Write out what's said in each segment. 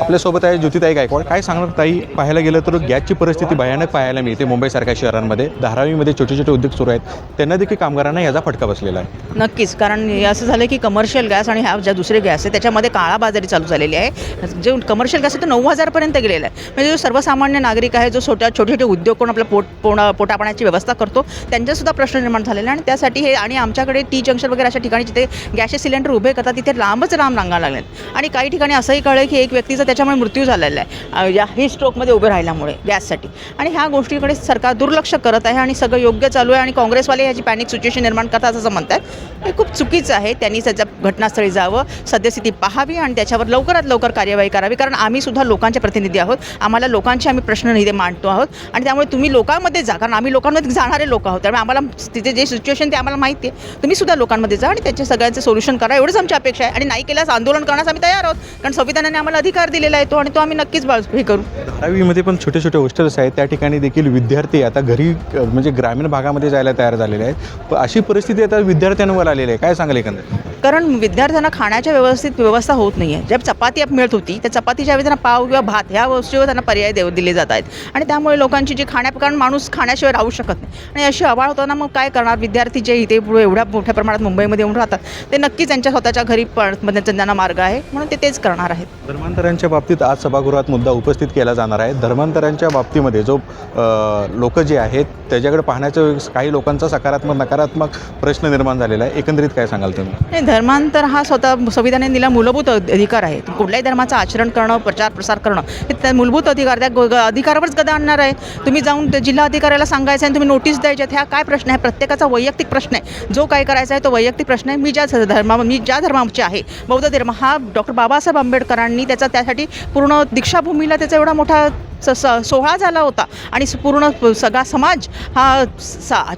आपल्यासोबत आहे ज्योतिताई गायकवाड. काय सांगणार ताई, पाहायला गेलं तर गॅसची परिस्थिती भयानक पाहायला मिळते मुंबईसारख्या शहरांमध्ये. धारावीमध्ये छोटे छोटे उद्योग सुरू आहेत, त्यांना देखील कामगारांना याचा फटका बसलेला आहे. नक्कीच, कारण हे असं झालं की कमर्शियल गॅस आणि ह्या ज्या दुसरे गॅस आहे त्याच्यामध्ये काळाबाजारी चालू झालेली आहे. जे कमर्शियल गॅस आहे तो 9,000पर्यंत गेलेला आहे. म्हणजे जो सर्वसामान्य नागरिक आहे, जो छोटे छोटे उद्योग करून आपल्या पोटापाण्याची व्यवस्था करतो, त्यांच्यासुद्धा प्रश्न निर्माण झालेला आहे. आणि त्यासाठी हे आणि आमच्याकडे टी जंक्शन वगैरे अशा ठिकाणी जिथे गॅसचे सिलेंडर उभे करतात तिथे लांबच रांगा लागल्या. आणि काही ठिकाणी असंही कळलं की एक व्यक्तीचा त्याच्यामुळे मृत्यू झालेला आहे या ही स्ट्रोकमध्ये उभे राहिल्यामुळे गॅससाठी. आणि ह्या गोष्टीकडे सरकार दुर्लक्ष करत आहे आणि सगळं योग्य चालू आहे. आणि काँग्रेसवाले ह्याची पॅनिक सिच्युएशन निर्माण करतात असं म्हणतात. हे खूप चुकीचं आहे. त्यांनी त्याच्या घटनास्थळी जावं, सद्यस्थिती पाहावी आणि त्याच्यावर लवकरात लवकर कार्यवाही करावी. कारण आम्ही सुद्धा लोकांचे प्रतिनिधी आहोत, आम्हाला लोकांचे आम्ही प्रश्न इथे मांडतो आहोत. आणि त्यामुळे तुम्ही लोकांमध्ये जा, कारण आम्ही लोकांमध्ये जाणारे लोक आहोत. त्यामुळे आम्हाला तिथे जे सिच्युएशन ते आम्हाला माहिती आहे. तुम्ही सुद्धा लोकांमध्ये जा आणि त्याचे सगळ्यांचं सोल्युशन करा, एवढंच आमची अपेक्षा आहे. आणि नाही केल्यास आंदोलन करण्यास आम्ही तयार आहोत, कारण संविधानाने आम्हाला अधिकार दिलेला आहे तो, आणि तो आम्ही नक्कीच हे करू. धारावीमध्ये पण छोटे छोटे हॉस्टेल्स आहेत, त्या ठिकाणी देखील विद्यार्थी आता घरी म्हणजे ग्रामीण भागामध्ये जायला तयार झालेले आहेत. अशी परिस्थिती आता विद्यार्थ्यांवर आलेली आहे. काय सांगाल एकंदरीत? कारण विद्यार्थ्यांना खाण्याच्या व्यवस्था होत नाही आहे. ज्या चपाती मिळत होती त्या चपातीच्या ऐवजी त्यांना पाव किंवा भात ह्या वस्तूवर त्यांना पर्याय दिले जात आहेत. आणि त्यामुळे लोकांची जी कारण माणूस खाण्याशिवाय राहू शकत नाही. आणि अशी आवाळ होताना मग काय करणार? विद्यार्थी जे इथे एवढ्या मोठ्या प्रमाणात मुंबईमध्ये येऊन राहतात ते नक्कीच त्यांच्या स्वतःच्या घरी त्यांना मार्ग आहे, म्हणून ते तेच करणार आहेत. धर्मांतरांच्या बाबतीत आज सभागृहात मुद्दा उपस्थित केला जाणार आहे. धर्मांतरांच्या बाबतीमध्ये जो लोक जे आहेत त्याच्याकडे पाहण्याचं काही लोकांचा सकारात्मक नकारात्मक प्रश्न निर्माण झालेला आहे. एकंदरीत काय सांगाल तुम्ही? नाही, धर्मांतर हा स्वतः संविधानाने दिला मूलभूत अधिकार आहे. कुठल्याही धर्माचं आचरण करणं, प्रचार प्रसार करणं हे त्या मूलभूत अधिकार, त्या अधिकारावरच गदा आणणार आहे. तुम्ही जाऊन जिल्हा अधिकाऱ्याला सांगायचं आणि तुम्ही नोटीस द्यायच्यात, ह्या काय प्रश्न आहे? प्रत्येकाचा वैयक्तिक प्रश्न आहे. जो काय करायचा आहे तो वैयक्तिक प्रश्न आहे. मी ज्या धर्माचे आहे, बौद्ध धर्म, हा डॉक्टर बाबासाहेब आंबेडकरांनी त्यासाठी पूर्ण दीक्षाभूमीला त्याचा एवढा मोठा सोहळा झाला होता. आणि पूर्ण सगळा समाज हा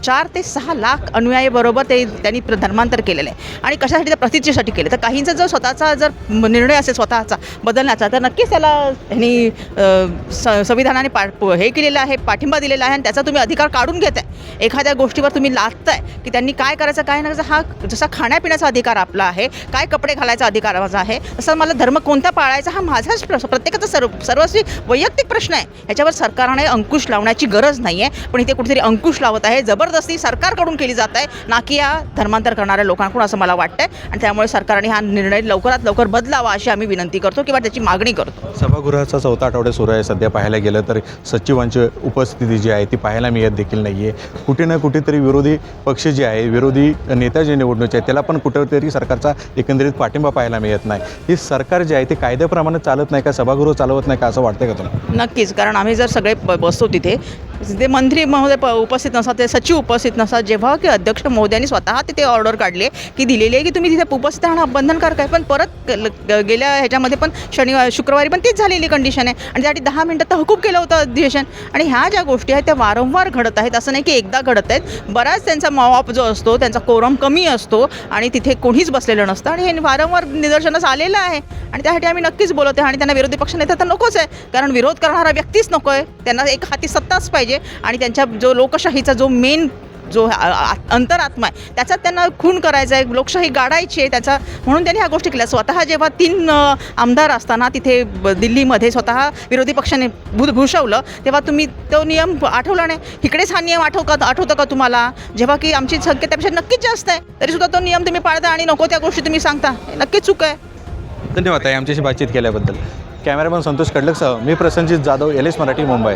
4 ते 6 लाख अनुयायीबरोबर त्यांनी धर्मांतर केलेलं आहे. आणि कशासाठी? तर प्रतिष्ठेसाठी केलं. तर काहींचा जर स्वतःचा जर निर्णय असेल स्वतःचा बदलण्याचा, तर नक्कीच त्याला ह्यांनी संविधानाने हे केलेलं आहे, पाठिंबा दिलेला आहे. आणि त्याचा तुम्ही अधिकार काढून घेताय. एखाद्या गोष्टीवर तुम्ही लादताय की त्यांनी काय करायचं काय नाही. हा जसा खाण्यापिण्याचा अधिकार आपला आहे, काय कपडे घालायचा अधिकार माझा आहे, तसं मला धर्म कोणता पाळायचा हा माझाच प्रत्येकाचा सर्वस्वी वैयक्तिक प्रश्न आहे. ह्याच्यावर सरकारने अंकुश लावण्याची गरज नाही आहे, पण इथे कुठेतरी अंकुश लावत आहे. जबरदस्ती सरकारकडून केली जात आहे, ना की या धर्मांतर करणाऱ्या लोकांकडून, असं मला वाटतं. आणि त्यामुळे सरकारने हा निर्णय लवकरात लवकर बदलावा अशी आम्ही विनंती करतो किंवा त्याची मागणी करतो. सभागृहाचा 4था आठवडा सुरू आहे. सध्या पाहायला गेलं तर सचिवांची उपस्थिती जी आहे ती पाहायला मिळत देखील नाही आहे. कुठे ना कुठेतरी विरोधी पक्ष जे आहे, विरोधी नेता जे निवडणूक आहे त्याला पण कुठेतरी सरकारचा एकंदरीत पाठिंबा पाहायला मिळत नाही. हे सरकार जे आहे ते कायद्याप्रमाणे चालत नाही का? सभागृह चालवत नाही का, असं वाटतं का तुम्हाला? नक्कीच, कारण आम्ही जर सगळे बसतो तिथे मंत्री महोदय उपस्थित नसतात, ते सचिव उपस्थित नसतात. जेव्हा की अध्यक्ष महोदयांनी स्वतः तिथे ऑर्डर काढली की दिलेली आहे की तुम्ही तिथे उपस्थित राहणं बंधनकारक आहे. पण परत गेल्या ह्याच्यामध्ये पण शुक्रवारी पण तीच झालेली कंडिशन आहे. आणि त्यासाठी 10 मिनिटं तहकूब केलं होतं अधिवेशन. आणि ह्या ज्या गोष्टी आहेत त्या वारंवार घडत आहेत, असं नाही की एकदा घडत आहेत. बराच त्यांचा मॉप जो असतो त्यांचा कोरम कमी असतो आणि तिथे कोणीच बसलेलं नसतं. आणि हे वारंवार निदर्शनास आलेलं आहे. आणि त्यासाठी आम्ही नक्कीच बोलत आहे. आणि त्यांना विरोधी पक्ष नेता तर नकोच आहे, कारण विरोध करणारा व्यक्तीच नको आहे. त्यांना एक हाती सत्ताच पाहिजे. आणि त्यांच्या जो लोकशाहीचा जो मेन जो अंतरात्मा आहे त्याच्यात त्यांना खून करायचा आहे, लोकशाही गाडायची आहे त्याचा, म्हणून त्यांनी ह्या गोष्टी केल्या. स्वतः जेव्हा 3 आमदार असताना तिथे दिल्लीमध्ये स्वतः विरोधी पक्षाने भूषवलं तेव्हा तुम्ही तो नियम आठवला नाही. इकडेच हा नियम आठवतं का तुम्हाला? जेव्हा की आमची संख्या त्यापेक्षा नक्कीच जास्त आहे, तरीसुद्धा तो नियम तुम्ही पाळता आणि नको त्या गोष्टी तुम्ही सांगता. नक्कीच चूक आहे. धन्यवाद आहे आमच्याशी बातचीत केल्याबद्दल. कॅमेरामन संतोष कडलकसह मी प्रसन्नजित जाधव, LS मराठी, मुंबई.